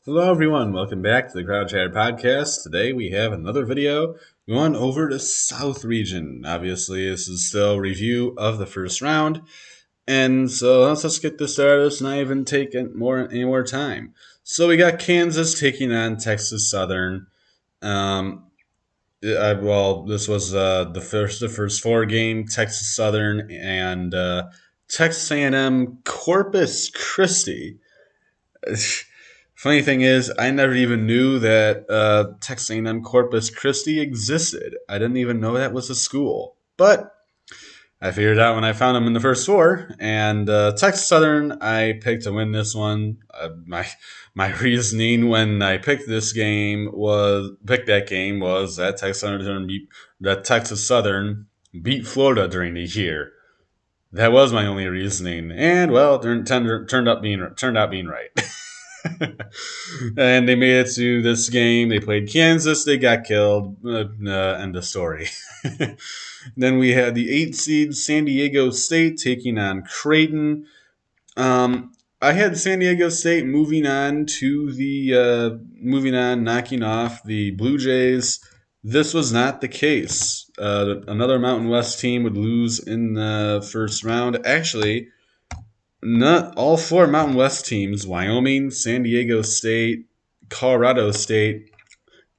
Hello, everyone. Welcome back to the Crowd Chatter Podcast. Today we have another video going over the South region. Obviously, this is still a review of the first round, and so let's get this started. Let's not even take any more time. So we got Kansas taking on Texas Southern. This was the first four game Texas Southern and Texas A&M Corpus Christi. Funny thing is, I never even knew that Texas A&M Corpus Christi existed. I didn't even know that was a school. But I figured it out when I found them in the first four. And Texas Southern, I picked to win this one. My reasoning when I picked that game was that Texas Southern beat Florida during the year. That was my only reasoning, and well, it turned out being right. And they made it to this game. They played Kansas. They got killed. End of story. Then we had the 8 seed San Diego State taking on Creighton. I had San Diego State moving on, knocking off the Blue Jays. This was not the case. Another Mountain West team would lose in the first round. Actually, not all four Mountain West teams, Wyoming, San Diego State, Colorado State,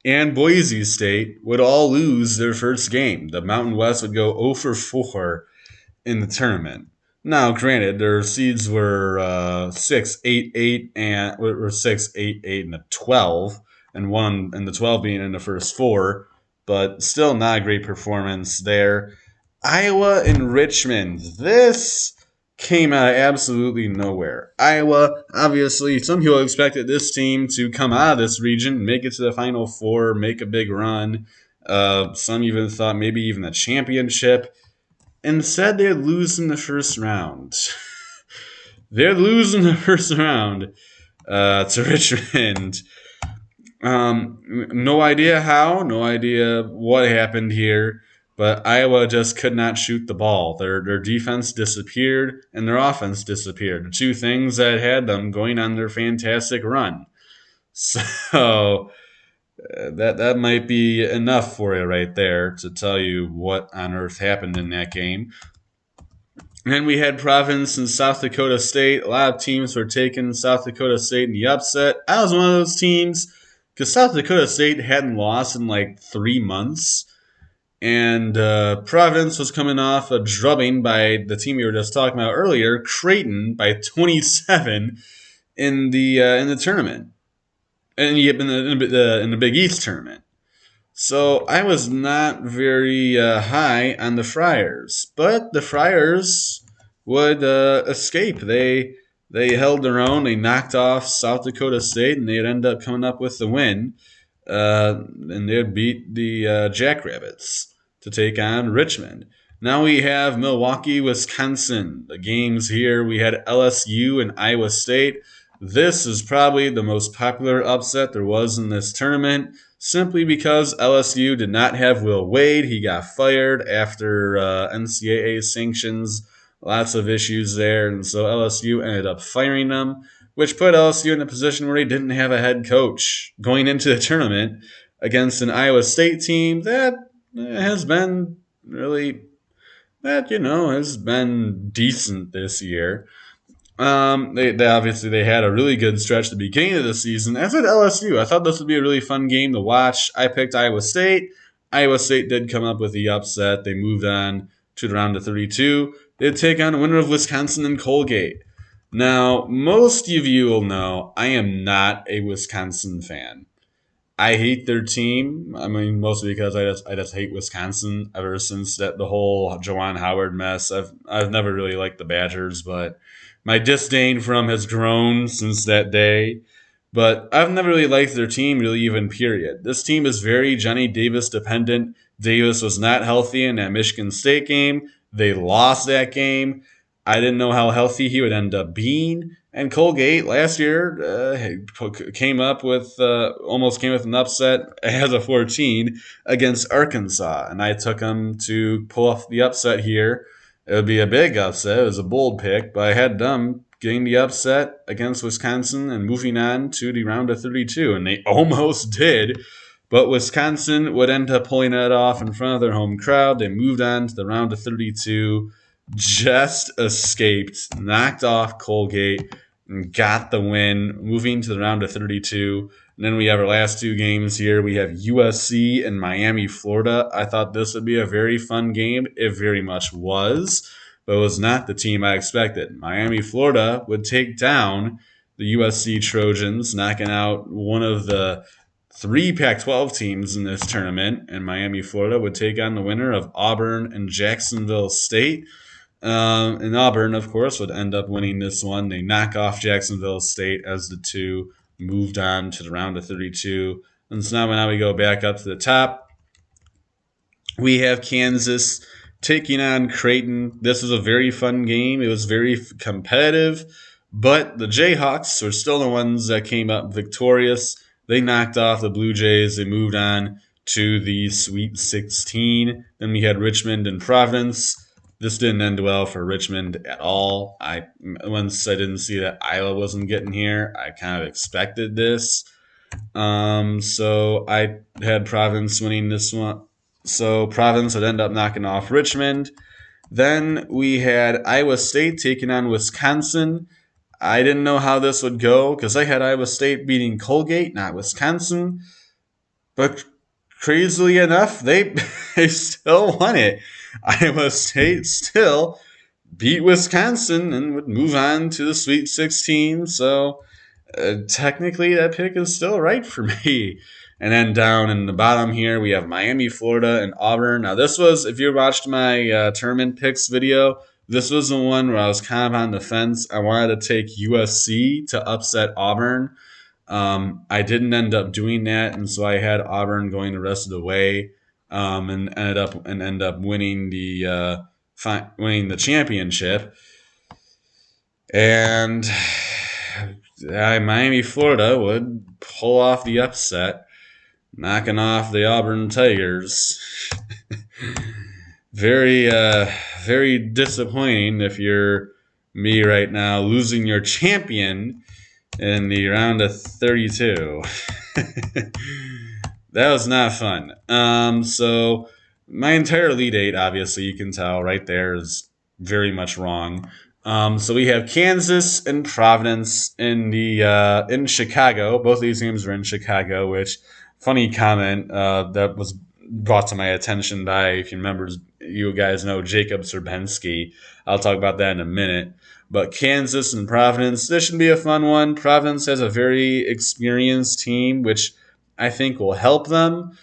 and Boise State, would all lose their first game. The Mountain West would go 0 for 4 in the tournament. Now, granted, their seeds were 6, 8, 8, and were 6, 8, 8, and a 12, and the 12 being in the first four, but still not a great performance there. Iowa and Richmond. This came out of absolutely nowhere. Iowa, obviously, some people expected this team to come out of this region, make it to the Final Four, make a big run. Some even thought maybe even a championship. Instead, they'd lose in the first round. They're losing the first round to Richmond. No idea how, no idea what happened here, but Iowa just could not shoot the ball. Their defense disappeared and their offense disappeared. The two things that had them going on their fantastic run. So that might be enough for you right there to tell you what on earth happened in that game. And then we had Providence and South Dakota State. A lot of teams were taking South Dakota State in the upset. I was one of those teams because South Dakota State hadn't lost in like 3 months. And Providence was coming off a drubbing by the team we were just talking about earlier, Creighton, by 27 in the tournament, and in the Big East tournament. So I was not very high on the Friars, but the Friars would escape. They held their own. They knocked off South Dakota State, and they'd end up coming up with the win. And they'd beat the Jackrabbits to take on Richmond. Now we have Milwaukee, Wisconsin. The games here, we had LSU and Iowa State. This is probably the most popular upset there was in this tournament, simply because LSU did not have Will Wade. He got fired after NCAA sanctions. Lots of issues there, and so LSU ended up firing him, which put LSU in a position where he didn't have a head coach going into the tournament against an Iowa State team that has been has been decent this year. They obviously had a really good stretch at the beginning of the season. As did LSU. I thought this would be a really fun game to watch. I picked Iowa State. Iowa State did come up with the upset. They moved on to the round of 32. They'd take on the winner of Wisconsin and Colgate. Now, most of you will know I am not a Wisconsin fan. I hate their team. I mean, mostly because I just hate Wisconsin ever since the whole Juwan Howard mess. I've never really liked the Badgers, but my disdain for them has grown since that day. But I've never really liked their team, really, even period. This team is very Johnny Davis dependent. Davis was not healthy in that Michigan State game. They lost that game. I didn't know how healthy he would end up being. And Colgate last year almost came with an upset as a 14 against Arkansas, and I took them to pull off the upset here. It would be a big upset. It was a bold pick, but I had them getting the upset against Wisconsin and moving on to the round of 32. And they almost did, but Wisconsin would end up pulling it off in front of their home crowd. They moved on to the round of 32, just escaped, knocked off Colgate, and got the win, moving to the round of 32. And then we have our last two games here. We have USC and Miami, Florida. I thought this would be a very fun game. It very much was, but it was not the team I expected. Miami, Florida would take down the USC Trojans, knocking out one of the three Pac-12 teams in this tournament, and Miami, Florida would take on the winner of Auburn and Jacksonville State. And Auburn, of course, would end up winning this one. They knock off Jacksonville State as the two moved on to the round of 32. And so now we go back up to the top. We have Kansas taking on Creighton. This was a very fun game. It was very competitive, but the Jayhawks were still the ones that came up victorious. They knocked off the Blue Jays. They moved on to the Sweet 16. Then we had Richmond and Providence. This didn't end well for Richmond at all. Once I didn't see that Iowa wasn't getting here, I kind of expected this. So I had Providence winning this one. So Providence would end up knocking off Richmond. Then we had Iowa State taking on Wisconsin. I didn't know how this would go because I had Iowa State beating Colgate, not Wisconsin. But crazily enough, they still won it. Iowa State still beat Wisconsin and would move on to the Sweet 16. So technically, that pick is still right for me. And then down in the bottom here, we have Miami, Florida, and Auburn. Now, this was, if you watched my tournament picks video, this was the one where I was kind of on the fence. I wanted to take USC to upset Auburn. I didn't end up doing that, and so I had Auburn going the rest of the way, and ended up winning the championship. And Miami, Florida would pull off the upset, knocking off the Auburn Tigers. Very, very disappointing if you're me right now, losing your champion in the round of 32. That was not fun. So my entire Elite Eight, obviously, you can tell right there, is very much wrong. So we have Kansas and Providence in Chicago. Both of these games were in Chicago, which, funny comment that was brought to my attention by, if you remember, you guys know Jacob Serpensky. I'll talk about that in a minute. But Kansas and Providence, this should be a fun one. Providence has a very experienced team, which I think will help them.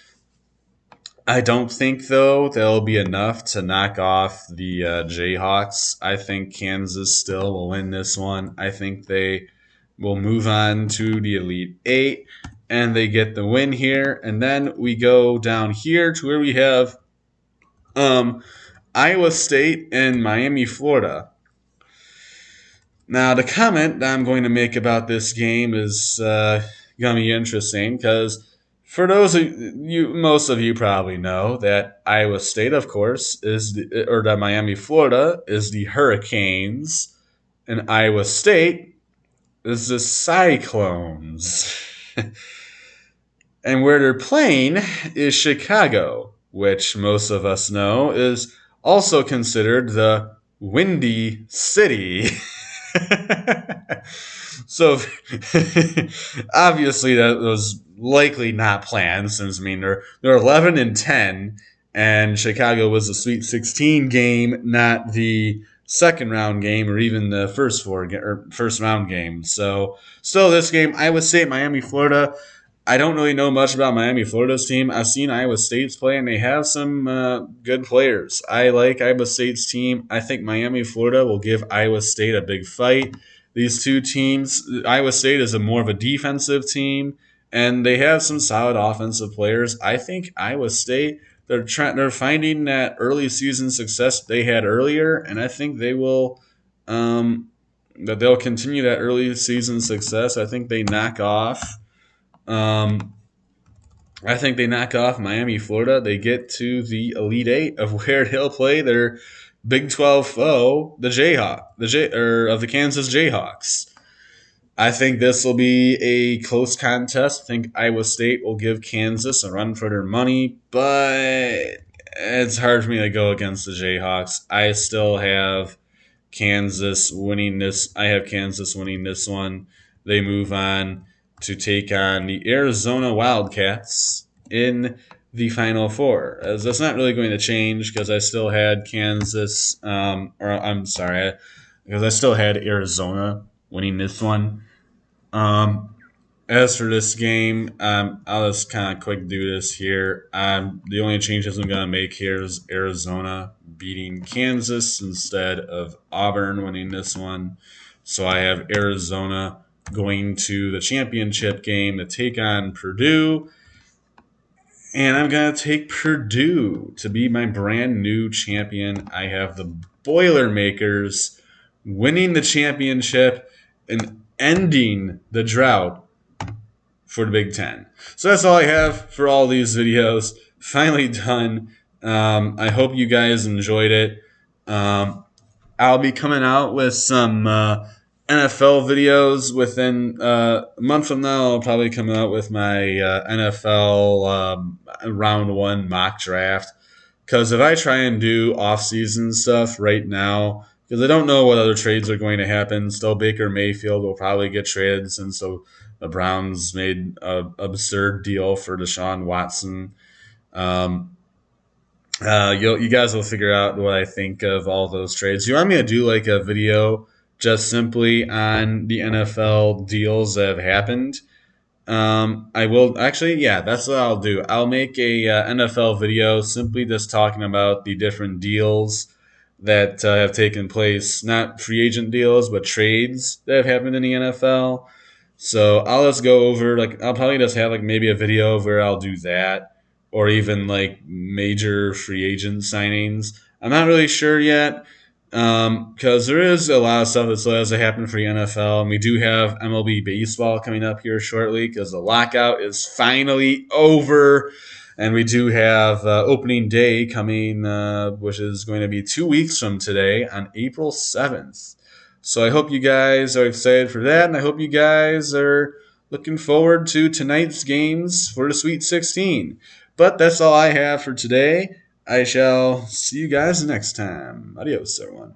I don't think, though, there'll be enough to knock off the Jayhawks. I think Kansas still will win this one. I think they will move on to the Elite Eight, and they get the win here. And then we go down here to where we have Iowa State and Miami, Florida. Now, the comment that I'm going to make about this game is going to be interesting because for those of you, most of you probably know that Iowa State, of course, or that Miami, Florida is the Hurricanes, and Iowa State is the Cyclones. And where they're playing is Chicago, which most of us know is also considered the Windy City. So obviously that was likely not planned, since they're 11-10, and Chicago was a Sweet 16 game, not the second round game or even the first round game. So still, this game, Iowa State, Miami, Florida. I don't really know much about Miami, Florida's team. I've seen Iowa State's play, and they have some good players. I like Iowa State's team. I think Miami, Florida will give Iowa State a big fight. These two teams, Iowa State is more of a defensive team, and they have some solid offensive players. I think Iowa State, they're finding that early season success they had earlier, and I think they will that they'll continue that early season success. I think they knock off. I think they knock off Miami, Florida. They get to the Elite Eight, of where they'll play their Big 12 foe, of the Kansas Jayhawks. I think this will be a close contest. I think Iowa State will give Kansas a run for their money, but it's hard for me to go against the Jayhawks. I have Kansas winning this one. They move on to take on the Arizona Wildcats in the Final Four. As that's not really going to change because I still had because I still had Arizona winning this one. Um, as for this game, I'll just kind of quick do this here. The only changes I'm going to make here is Arizona beating Kansas instead of Auburn winning this one. So I have Arizona going to the championship game to take on Purdue. And I'm going to take Purdue to be my brand new champion. I have the Boilermakers winning the championship and ending the drought for the Big Ten. So that's all I have for all these videos. Finally done. I hope you guys enjoyed it. I'll be coming out with some NFL videos within a month from now. I'll probably come out with my NFL round one mock draft. Because if I try and do off-season stuff right now, because I don't know what other trades are going to happen. Still, Baker Mayfield will probably get traded since the Browns made an absurd deal for Deshaun Watson. You guys will figure out what I think of all those trades. You want me to do like a video just simply on the NFL deals that have happened? I will actually, yeah, that's what I'll do. I'll make a NFL video simply just talking about the different deals that have taken place, not free agent deals, but trades that have happened in the NFL. So I'll just go over I'll probably just have like maybe a video where I'll do that, or even like major free agent signings. I'm not really sure yet because there is a lot of stuff that still has to happen for the NFL, and we do have MLB baseball coming up here shortly because the lockout is finally over, and we do have opening day coming, which is going to be 2 weeks from today on April 7th. So I hope you guys are excited for that, and I hope you guys are looking forward to tonight's games for the Sweet 16. But that's all I have for today. I shall see you guys next time. Adios, everyone.